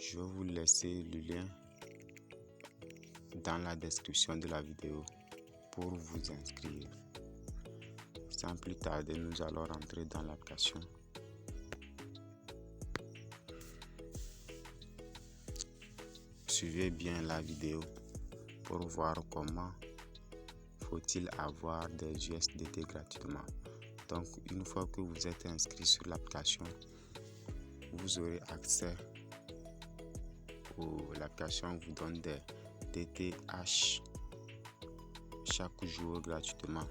Je vais vous laisser le lien dans la description de la vidéo pour vous inscrire. Sans plus tarder, nous allons rentrer dans l'application. Suivez bien la vidéo pour voir comment faut-il avoir des USDT gratuitement. Donc, une fois que vous êtes inscrit sur l'application, vous aurez accès l'application vous donne des DTH chaque jour gratuitement.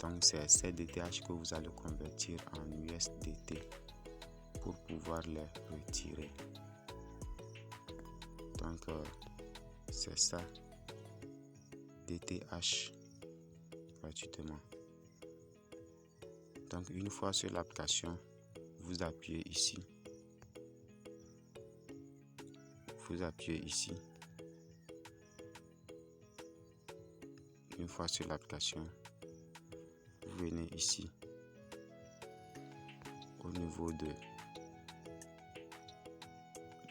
Donc, c'est ces DTH que vous allez convertir en USDT pour pouvoir les retirer. Donc, c'est ça, DTH gratuitement. Donc, une fois sur l'application, vous appuyez ici. Vous appuyez ici. Une fois sur l'application, vous venez ici au niveau de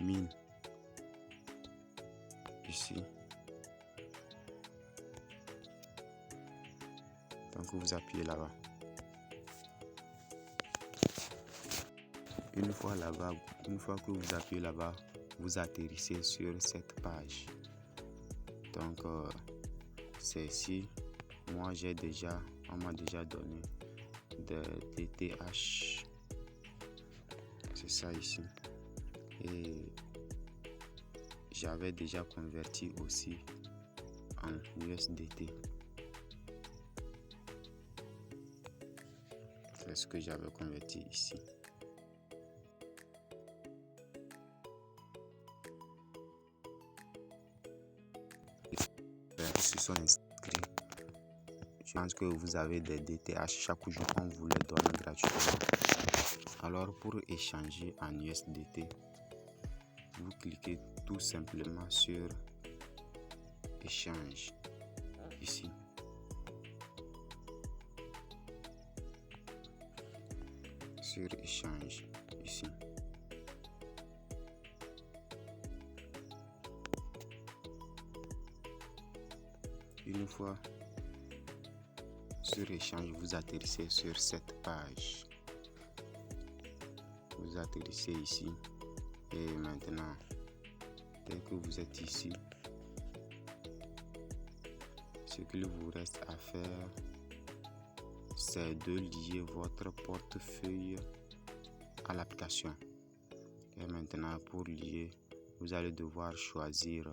mine. Ici. Donc vous appuyez là-bas. Une fois que vous appuyez là-bas, vous atterrissez sur cette page. Donc c'est ici. Moi on m'a déjà donné de DTH. C'est ça ici. Et j'avais déjà converti aussi en USDT. C'est ce que j'avais converti ici. Ceux qui sont inscrits, je pense que vous avez des DTH chaque jour, on vous les donne gratuitement. Alors pour échanger en USDT, vous cliquez tout simplement sur échange ici. Sur échange ici. Une fois sur échange, vous atterrissez sur cette page. Vous atterrissez ici et maintenant, dès que vous êtes ici, ce qu'il vous reste à faire, c'est de lier votre portefeuille à l'application. Et maintenant, pour lier, vous allez devoir choisir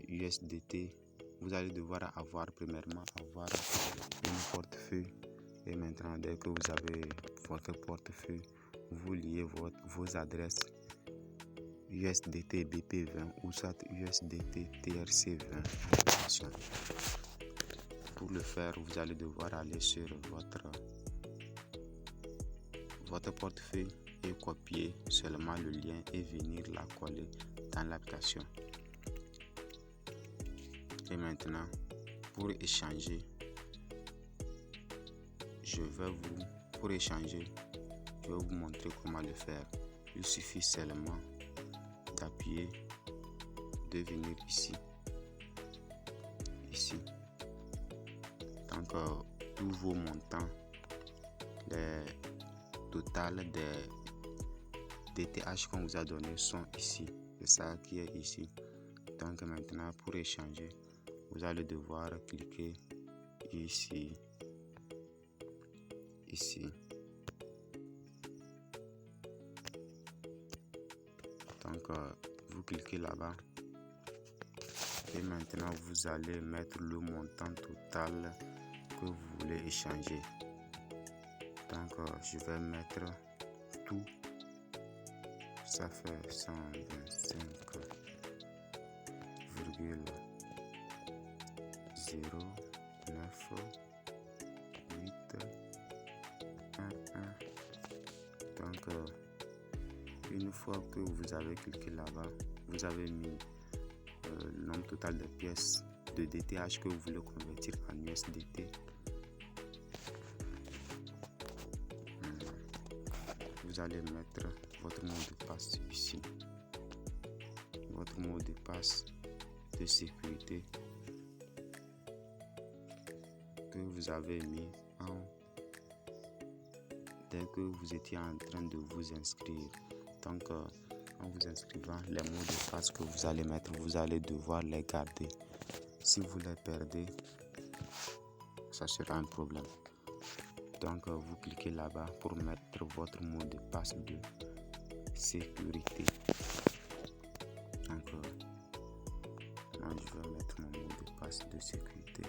USDT. Vous allez devoir premièrement avoir un portefeuille. Et maintenant, dès que vous avez votre portefeuille, vous liez vos adresses USDT BP20 ou soit USDT TRC20 à l'application. Pour le faire, vous allez devoir aller sur votre portefeuille et copier seulement le lien et venir la coller dans l'application. Et maintenant, pour échanger, je vais vous montrer comment le faire. Il suffit seulement d'appuyer, de venir ici. Donc, tous vos montants, les totales des DTH qu'on vous a donné sont ici. C'est ça qui est ici. Donc maintenant, pour échanger, vous allez devoir cliquer ici. Donc vous cliquez là-bas et maintenant vous allez mettre le montant total que vous voulez échanger. Donc je vais mettre tout. Ça fait 125,0981. Donc une fois que vous avez cliqué là-bas, vous avez mis le nombre total de pièces de DTH que vous voulez convertir en USDT. Vous allez mettre votre mot de passe ici. votre mot de passe de sécurité que vous avez mis dès que vous étiez en train de vous inscrire. Donc, en vous inscrivant, les mots de passe que vous allez mettre, vous allez devoir les garder. Si vous les perdez, ça sera un problème. Donc, vous cliquez là-bas pour mettre votre mot de passe de sécurité. Donc, moi, je vais mettre mon mot de passe de sécurité.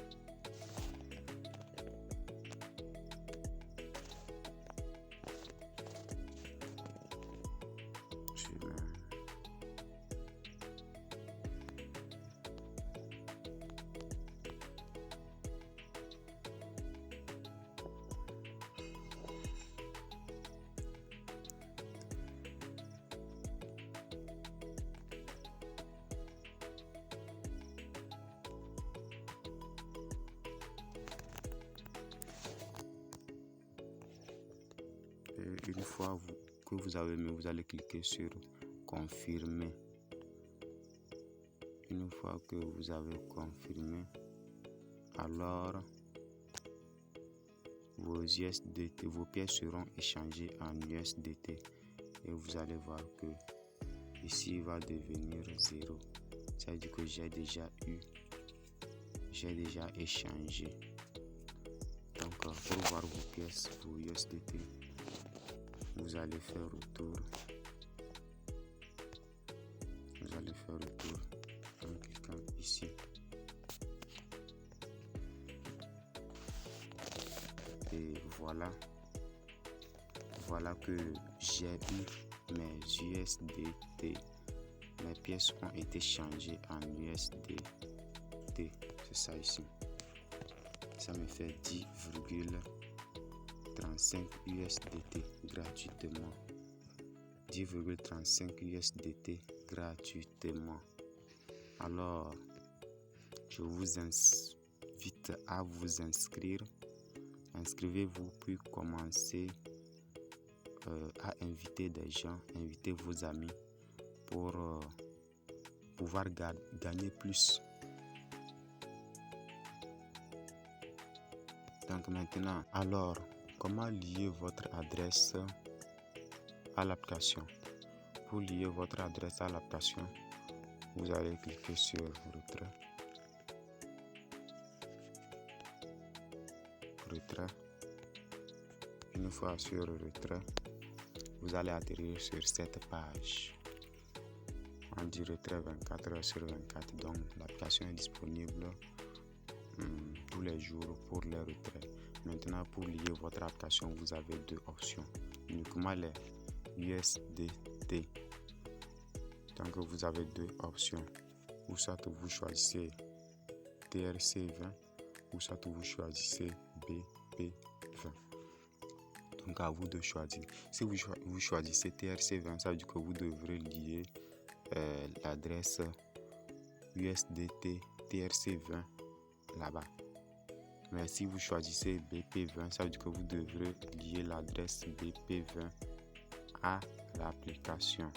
Une fois que vous avez mis, vous allez cliquer sur confirmer. Une fois que vous avez confirmé, alors vos USDT, vos pièces seront échangées en USDT et vous allez voir que ici il va devenir 0. Ça veut dire que j'ai déjà échangé. Donc pour voir vos pièces, vos USDT, vous allez faire retour. Vous allez faire retour en cliquant ici. Et voilà que j'ai eu mes USDT. Mes pièces ont été changées en USDT. C'est ça ici. Ça me fait 10,35 USDT gratuitement. 10,35 USDT gratuitement. Alors, je vous invite à vous inscrire. Inscrivez-vous puis commencez à inviter des gens, invitez vos amis pour pouvoir gagner plus. Donc maintenant, alors, comment lier votre adresse à l'application? Pour lier votre adresse à l'application, vous allez cliquer sur retrait. Une fois sur le retrait, vous allez atterrir sur cette page. On dit retrait 24 heures sur 24, donc l'application est disponible tous les jours pour les retraits. Maintenant, pour lier votre application, vous avez deux options. Uniquement les USDT. Donc vous avez deux options. Ou soit vous choisissez TRC20 ou soit vous choisissez BP20. Donc à vous de choisir. Si vous choisissez TRC20, ça veut dire que vous devrez lier l'adresse USDT TRC20 là-bas. Mais si vous choisissez BP20, ça veut dire que vous devrez lier l'adresse BP20 à l'application.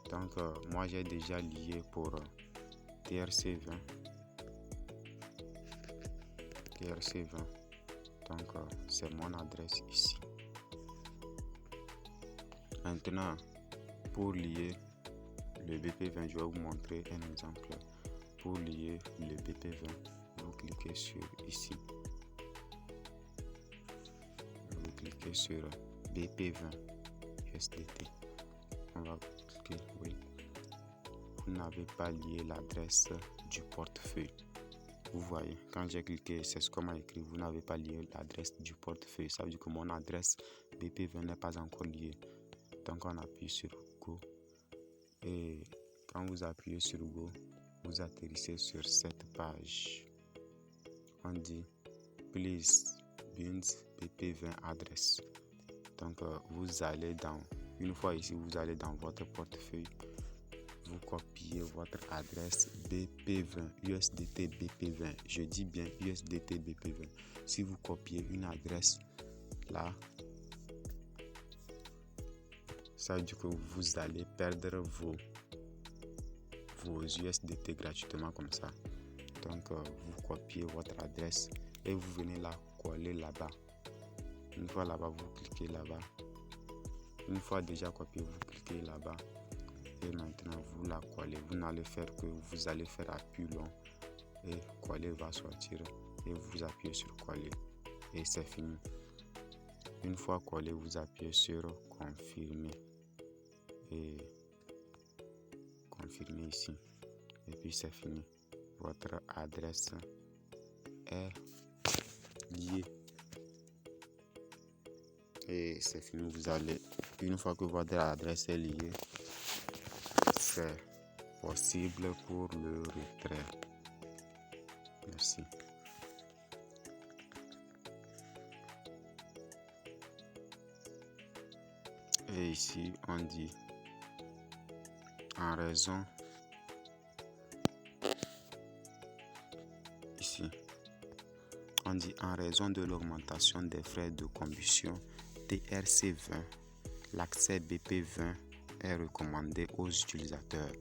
Donc moi j'ai déjà lié pour TRC20. Donc c'est mon adresse ici. Maintenant, pour lier le BP20, je vais vous montrer un exemple. Pour lier le BP20, vous cliquez sur ici. Vous cliquez sur BP20 USDT. On va cliquer oui. Vous n'avez pas lié l'adresse du portefeuille. Vous voyez, quand j'ai cliqué, c'est ce qu'on m'a écrit. Vous n'avez pas lié l'adresse du portefeuille. Ça veut dire que mon adresse BP20 n'est pas encore liée. Donc on appuie sur Go. Et quand vous appuyez sur Go, vous atterrissez sur cette page. On dit Please bind BP20 address. Donc vous allez une fois ici, vous allez dans votre portefeuille. Vous copiez votre adresse BP20, USDT BP20. Je dis bien USDT BP20. Si vous copiez une adresse là, ça veut dire que vous allez perdre vos USDT gratuitement comme ça. Donc vous copiez votre adresse et vous venez la coller là-bas. Une fois là-bas, vous cliquez là-bas. Une fois déjà copié, vous cliquez là-bas. Et maintenant, vous la collez. Vous n'allez faire que vous allez faire appui long. Et coller va sortir. Et vous appuyez sur coller. Et c'est fini. Une fois collé, vous appuyez sur confirmer. Et confirmer ici. Et puis c'est fini. Votre adresse est liée. Et c'est fini. Vous allez, une fois que votre adresse est liée, c'est possible pour le retrait. Merci. Et ici, on dit en raison. Ici, on dit en raison de l'augmentation des frais de combustion TRC20, l'accès BP20 est recommandé aux utilisateurs.